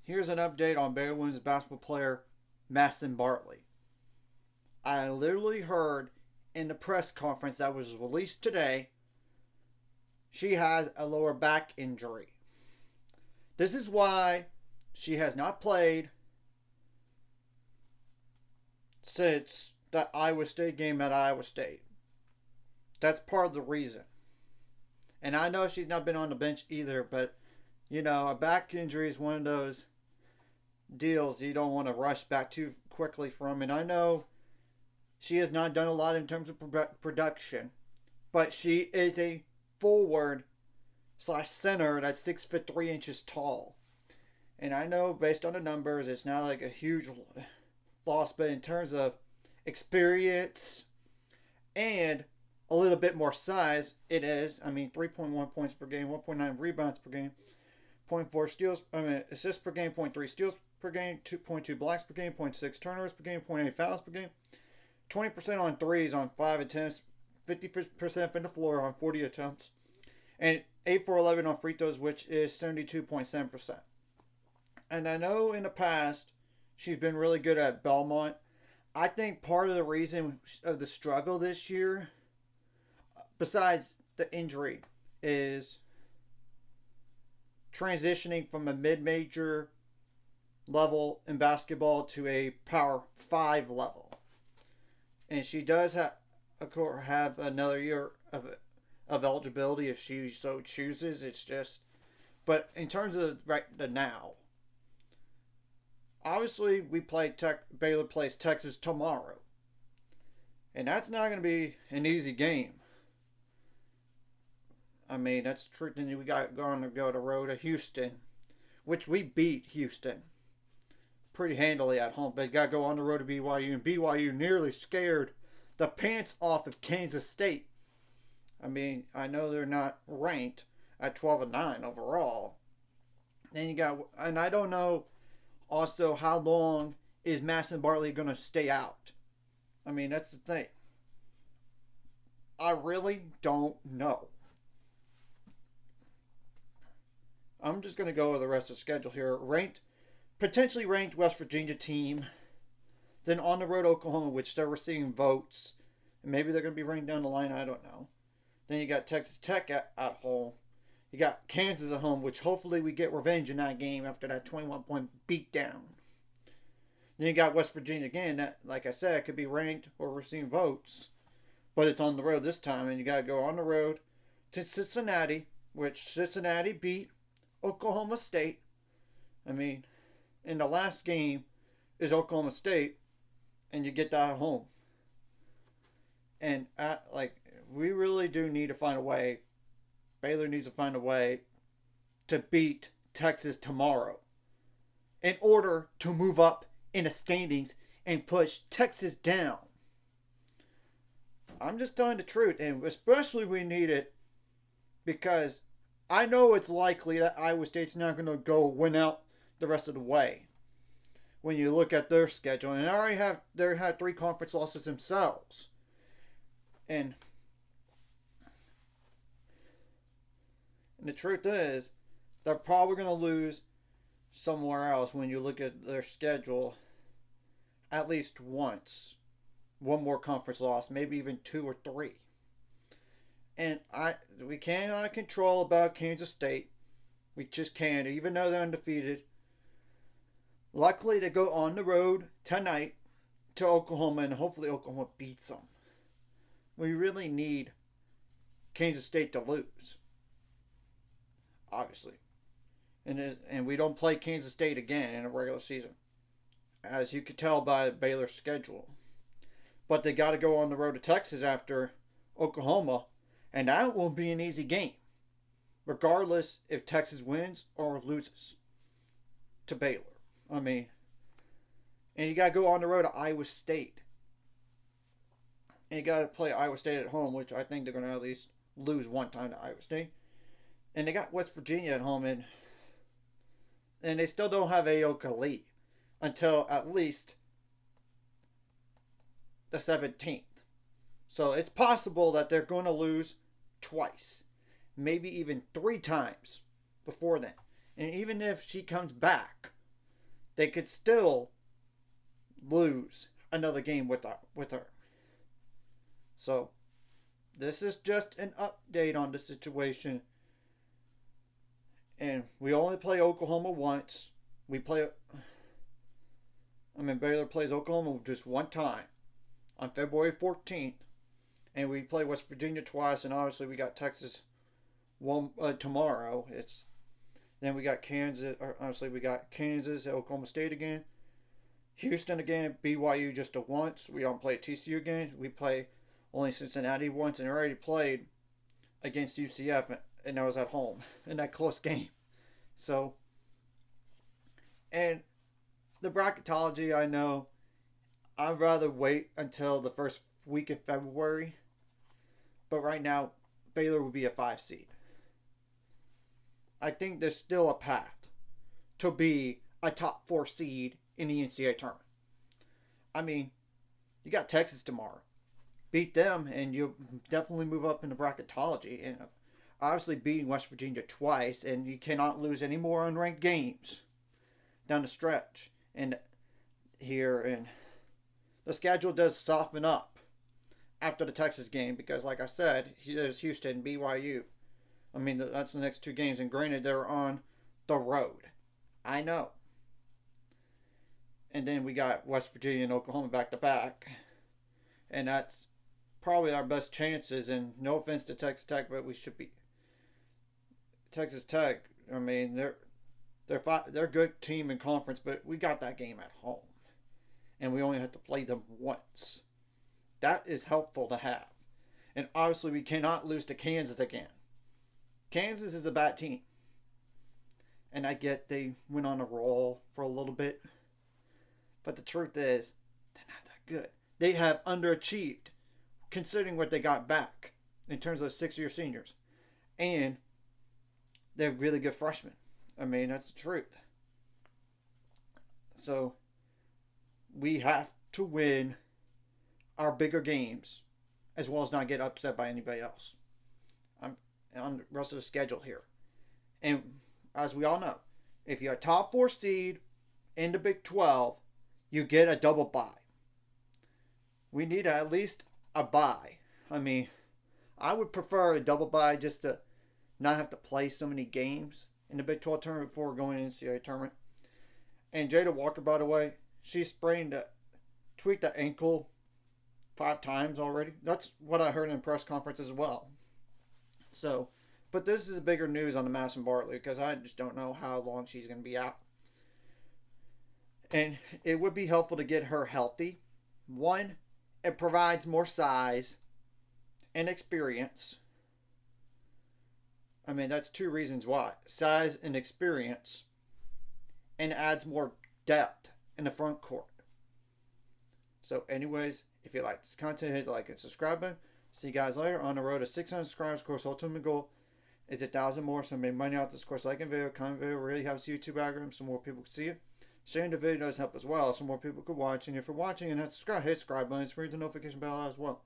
Here's an update on Baylor women's basketball player Madison Bartley. I literally heard in the press conference that was released today she has a lower back injury. This is why she has not played since that Iowa State game at Iowa State. That's part of the reason. And I know she's not been on the bench either, but a back injury is one of those deals you don't want to rush back too quickly from. And I know she has not done a lot in terms of production, but she is a forward slash center that's 6 foot 3 inches tall. And I know based on the numbers, it's not like a huge loss, but in terms of experience and a little bit more size, it is. 3.1 points per game, 1.9 rebounds per game, zero point 0.4 steals, assists per game, 0.3 steals per game, 2.2 blocks per game, 0.6 turnovers per game, 0.8 fouls per game, 20% on threes on 5 attempts, 50% from the floor on 40 attempts, and 8 for 11 on free throws, which is 72.7%. And I know in the past she's been really good at Belmont. I think part of the reason of the struggle this year, besides the injury, is transitioning from a mid-major level in basketball to a Power 5 level. And she does have another year of eligibility if she so chooses. It's just, but in terms of the now, obviously Baylor plays Texas tomorrow, and that's not going to be an easy game. That's the truth. And we got going to go to road to Houston, which we beat Houston pretty handily at home. But you got to go on the road to BYU, and BYU nearly scared the pants off of Kansas State. I know they're not ranked at 12-9 overall. Then you got, and I don't know also how long is Madison Bartley going to stay out. That's the thing. I really don't know. I'm just going to go with the rest of the schedule here. Potentially ranked West Virginia team. Then on the road Oklahoma, which they're receiving votes. And maybe they're going to be ranked down the line. I don't know. Then you got Texas Tech at home. You got Kansas at home, which hopefully we get revenge in that game after that 21-point beatdown. Then you got West Virginia again. That, like I said, could be ranked or receiving votes. But it's on the road this time. And you got to go on the road to Cincinnati, which Cincinnati beat Oklahoma State. In the last game is Oklahoma State, and you get that at home. And we really do need to find a way. Baylor needs to find a way to beat Texas tomorrow in order to move up in the standings and push Texas down. I'm just telling the truth, and especially we need it because I know it's likely that Iowa State's not going to go win out the rest of the way when you look at their schedule. And they had 3 conference losses themselves. And the truth is, they're probably going to lose somewhere else when you look at their schedule at least once. One more conference loss, maybe even 2 or 3. And we cannot control about Kansas State. We just can't, even though they're undefeated. Luckily, they go on the road tonight to Oklahoma, and hopefully Oklahoma beats them. We really need Kansas State to lose, obviously. And we don't play Kansas State again in a regular season, as you could tell by Baylor's schedule. But they got to go on the road to Texas after Oklahoma, and that won't be an easy game, regardless if Texas wins or loses to Baylor. And you got to go on the road to Iowa State. And you got to play Iowa State at home, which I think they're going to at least lose one time to Iowa State. And they got West Virginia at home, and they still don't have Aoka Lee until at least the 17th. So it's possible that they're going to lose twice, maybe even 3 times before then. And even if she comes back they could still lose another game with her. So this is just an update on the situation. And we only play Oklahoma once. Baylor plays Oklahoma just one time on February 14th. And we play West Virginia twice. And obviously we got Texas one tomorrow. Then we got Kansas. Obviously we got Kansas, Oklahoma State again. Houston again, BYU just a once. We don't play TCU again. We play only Cincinnati once, and already played against UCF, and that was at home in that close game. So, and the bracketology, I know, I'd rather wait until the first week of February, but right now, Baylor would be a 5 seed. I think there's still a path to be a top 4 seed in the NCAA tournament. I mean, you got Texas tomorrow. Beat them, and you'll definitely move up in the bracketology. And obviously beating West Virginia twice, and you cannot lose any more unranked games down the stretch. And here, and the schedule does soften up after the Texas game because, like I said, there's Houston, BYU. I mean, that's the next 2 games, and granted, they're on the road. I know. And then we got West Virginia and Oklahoma back to back. And that's probably our best chances. And no offense to Texas Tech, but we should be. Texas Tech, I mean, they're a good team in conference, but we got that game at home. And we only have to play them once. That is helpful to have. And obviously we cannot lose to Kansas again. Kansas is a bad team. And I get they went on a roll for a little bit. But the truth is, they're not that good. They have underachieved, considering what they got back in terms of 6-year seniors. And they're really good freshmen. I mean, that's the truth. So, we have to win our bigger games, as well as not get upset by anybody else. I'm on the rest of the schedule here. And as we all know, if you're a top 4 seed in the Big 12, you get a double bye. We need at least a bye. I mean, I would prefer a double bye just to not have to play so many games in the Big 12 tournament before going into the NCAA tournament. And Jada Walker, by the way, she tweaked the ankle 5 times already. That's what I heard in the press conference as well. So, but this is bigger news on the Madison Bartley because I just don't know how long she's going to be out. And it would be helpful to get her healthy. 1, it provides more size and experience. I mean, that's 2 reasons why. Size and experience. And adds more depth in the front court. So anyways, if you like this content, hit the like and subscribe button. See you guys later. On the road to 600 subscribers. Of course, ultimate goal is 1,000 more. So make money out this course. Liking video, comment video really helps YouTube algorithm so more people can see it. Sharing the video does help as well, so more people can watch. And if you're watching and not subscribed, hit subscribe button. It's free, the notification bell as well.